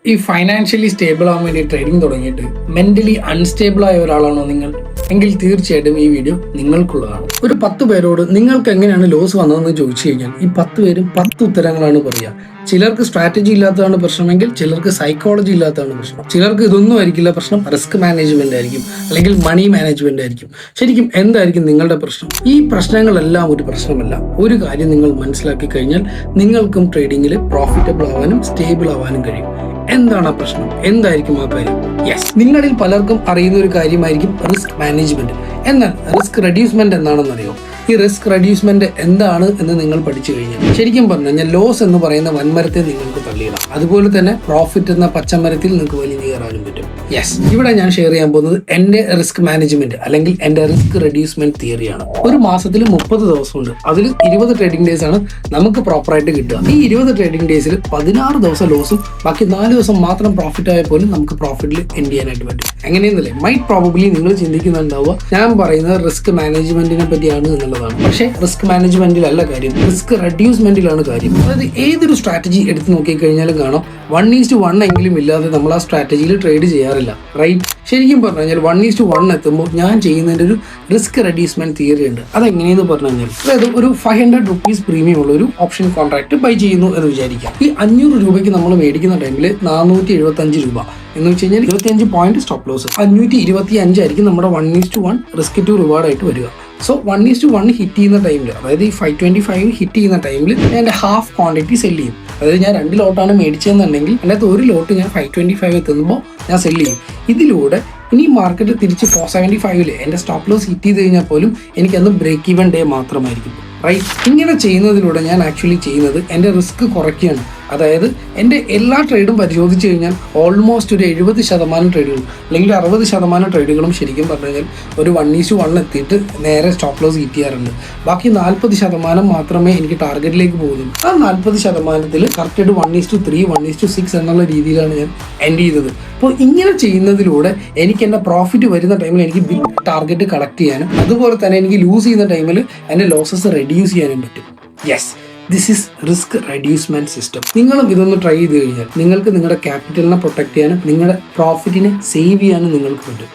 ഈ financially stable ആവാൻ വേണ്ടി ട്രേഡിംഗ് തുടങ്ങിയിട്ട് മെന്റലി അൺസ്റ്റേബിൾ ആയ ഒരാളാണോ നിങ്ങൾ? എങ്കിൽ തീർച്ചയായിട്ടും ഈ വീഡിയോ നിങ്ങൾക്കുള്ളതാണ്. ഒരു 10 പേരോട് നിങ്ങൾക്ക് എങ്ങനെയാണ് ലോസ് വന്നതെന്ന് ചോദിച്ചു കഴിഞ്ഞാൽ ഈ 10 പേരും 10 ഉത്തരങ്ങളാണ് പറയുക. ചിലർക്ക് സ്ട്രാറ്റജി ഇല്ലാത്തതാണ് പ്രശ്നമെങ്കിൽ ചിലർക്ക് സൈക്കോളജി ഇല്ലാത്തതാണ് പ്രശ്നം. ചിലർക്ക് ഇതൊന്നും ആയിരിക്കില്ല പ്രശ്നം, റിസ്ക് മാനേജ്മെന്റ് ആയിരിക്കും, അല്ലെങ്കിൽ മണി മാനേജ്മെന്റ് ആയിരിക്കും. ശരിക്കും എന്തായിരിക്കും നിങ്ങളുടെ പ്രശ്നം? ഈ പ്രശ്നങ്ങളെല്ലാം ഒരു പ്രശ്നമല്ല. ഒരു കാര്യം നിങ്ങൾ മനസ്സിലാക്കി കഴിഞ്ഞാൽ നിങ്ങൾക്കും ട്രേഡിംഗിൽ പ്രോഫിറ്റബിൾ ആവാനും സ്റ്റേബിൾ ആവാനും കഴിയും. എന്താണ് ആ പ്രശ്നം? എന്തായിരിക്കും ആ കാര്യം? യെസ്, നിങ്ങളിൽ പലർക്കും അറിയുന്ന ഒരു കാര്യമായിരിക്കും റിസ്ക് മാനേജ്മെന്റ്. എന്നാൽ റിസ്ക് റെഡ്യൂസ്മെന്റ് എന്താണെന്നറിയോ? ഈ റിസ്ക് റെഡ്യൂസ്മെന്റ് എന്താണ് എന്ന് നിങ്ങൾ പഠിച്ചു കഴിഞ്ഞാൽ ശരിക്കും പറഞ്ഞു കഴിഞ്ഞാൽ ലോസ് എന്ന് പറയുന്ന വൻമരത്തെ നിങ്ങൾക്ക് തള്ളിയിടാം. അതുപോലെ തന്നെ പ്രോഫിറ്റ് എന്ന പച്ചമരത്തിൽ നിങ്ങൾക്ക് വലിയ കയറാനും പറ്റും. യെസ്, ഇവിടെ ഞാൻ ഷെയർ ചെയ്യാൻ പോകുന്നത് എന്റെ റിസ്ക് മാനേജ്മെന്റ് അല്ലെങ്കിൽ എന്റെ റിസ്ക് റെഡ്യൂസ്മെന്റ് തിയറിയാണ്. ഒരു മാസത്തിൽ 30 ദിവസമുണ്ട്. അതിൽ 20 ട്രേഡിംഗ് ഡേയ്സ് ആണ് നമുക്ക് പ്രോപ്പറായിട്ട് കിട്ടുക. ഈ 20 ട്രേഡിംഗ് ഡേയ്സിൽ 16 ദിവസം ലോസും ബാക്കി 4 ദിവസം മാത്രം പ്രോഫിറ്റ് ആയ പോലും നമുക്ക് പ്രോഫിറ്റിൽ എൻഡ് ചെയ്യാനായിട്ട് പറ്റും. എങ്ങനെയെന്നല്ലേ മൈറ്റ് പ്രോബബ്ലി നിങ്ങൾ ചിന്തിക്കുന്നുണ്ടാവുക ഞാൻ പറയുന്നത് റിസ്ക് മാനേജ്മെന്റിനെ പറ്റിയാണ് എന്നുള്ളതാണ്. പക്ഷേ റിസ്ക് മാനേജ്മെന്റിലല്ല കാര്യം, റിസ്ക് റെഡ്യൂസ്മെന്റിലാണ് കാര്യം. അതായത് ഏതൊരു സ്ട്രാറ്റജി എടുത്ത് നോക്കിക്കഴിഞ്ഞാലും കാണാം 1:1 എങ്കിലും ഇല്ലാതെ നമ്മൾ ആ സ്ട്രാറ്റജിയിൽ ട്രേഡ് ചെയ്യാറില്ല, റൈറ്റ്? ശരിക്കും പറഞ്ഞു കഴിഞ്ഞാൽ 1:1 എത്തുമ്പോൾ ഞാൻ ചെയ്യുന്നതിൻ്റെ ഒരു റിസ്ക് റെഡ്യൂസ്മെന്റ് തിയറി ഉണ്ട്. അതെങ്ങനെയെന്ന് പറഞ്ഞു കഴിഞ്ഞാൽ അതായത് ഒരു 500 rupees പ്രീമിയം ഉള്ള ഒരു ഓപ്ഷൻ കോൺട്രാക്ട് ബൈ ചെയ്യുന്നു എന്ന് വിചാരിക്കാം. ഈ 500 രൂപയ്ക്ക് നമ്മൾ മേടിക്കുന്ന ടൈമിൽ 475 രൂപ എന്ന് വെച്ച് കഴിഞ്ഞാൽ 25 പോയിന്റ് സ്റ്റോപ്പ് ലോസ്, 525 ആയിരിക്കും നമ്മുടെ 1:1 റിസ്ക് ടു റിവാർഡ് ആയിട്ട് വരിക. സോ 1:1 ഹിറ്റ് ചെയ്യുന്ന ടൈമിൽ, അതായത് ഈ 525 ഹിറ്റ് ചെയ്യുന്ന ടൈമിൽ ഞാൻ എൻ്റെ ഹാഫ് ക്വാണ്ടിറ്റി സെല് ചെയ്യും. അതായത് ഞാൻ 2 ലോട്ടാണ് മേടിച്ചതെന്നുണ്ടെങ്കിൽ അതിനകത്ത് 1 ലോട്ട് ഞാൻ 525 എത്തുമ്പോൾ ഞാൻ സെല് ചെയ്യും. ഇതിലൂടെ ഇനി മാർക്കറ്റ് തിരിച്ച് 475 എൻ്റെ സ്റ്റോപ്പ് ലോസ് ഹിറ്റ് ചെയ്ത് കഴിഞ്ഞാൽ പോലും എനിക്കന്ന് ബ്രേക്ക് ഈവൻ ഡേ മാത്രമായിരിക്കും, റൈറ്റ്? ഇങ്ങനെ ചെയ്യുന്നതിലൂടെ ഞാൻ ആക്ച്വലി ചെയ്യുന്നത് എൻ്റെ റിസ്ക് കുറയ്ക്കുകയാണ്. അതായത് എൻ്റെ എല്ലാ ട്രേഡും പരിശോധിച്ച് കഴിഞ്ഞാൽ ഓൾമോസ്റ്റ് ഒരു 70% ട്രേഡുകളും അല്ലെങ്കിൽ 60% ട്രേഡുകളും ശരിക്കും പറഞ്ഞു കഴിഞ്ഞാൽ ഒരു 1:1 എത്തിയിട്ട് നേരെ സ്റ്റോപ്പ് ലോസ് ഹിറ്റ് ചെയ്യാറുണ്ട്. ബാക്കി 40% മാത്രമേ എനിക്ക് ടാർഗറ്റിലേക്ക് പോകുന്നുള്ളൂ. ആ 40%-ൽ കറക്റ്റായിട്ട് 1:3, 1:6 എന്നുള്ള രീതിയിലാണ് ഞാൻ എൻഡ് ചെയ്തത്. അപ്പോൾ ഇങ്ങനെ ചെയ്യുന്നതിലൂടെ എനിക്ക് എൻ്റെ പ്രോഫിറ്റ് വരുന്ന ടൈമിൽ എനിക്ക് ബിഗ് ടാർഗറ്റ് കളക്ട് ചെയ്യാനും അതുപോലെ തന്നെ എനിക്ക് ലൂസ് ചെയ്യുന്ന ടൈമിൽ എൻ്റെ ലോസസ് റെഡ്യൂസ് ചെയ്യാനും പറ്റും. Yes, this is risk reducement system. നിങ്ങളും ഇതൊന്ന് ട്രൈ ചെയ്ത് കഴിഞ്ഞാൽ നിങ്ങൾക്ക് നിങ്ങളുടെ ക്യാപിറ്റലിനെ പ്രൊട്ടക്ട് ചെയ്യാനും നിങ്ങളുടെ പ്രോഫിറ്റിനെ സേവ് ചെയ്യാനും നിങ്ങൾക്ക് പറ്റും.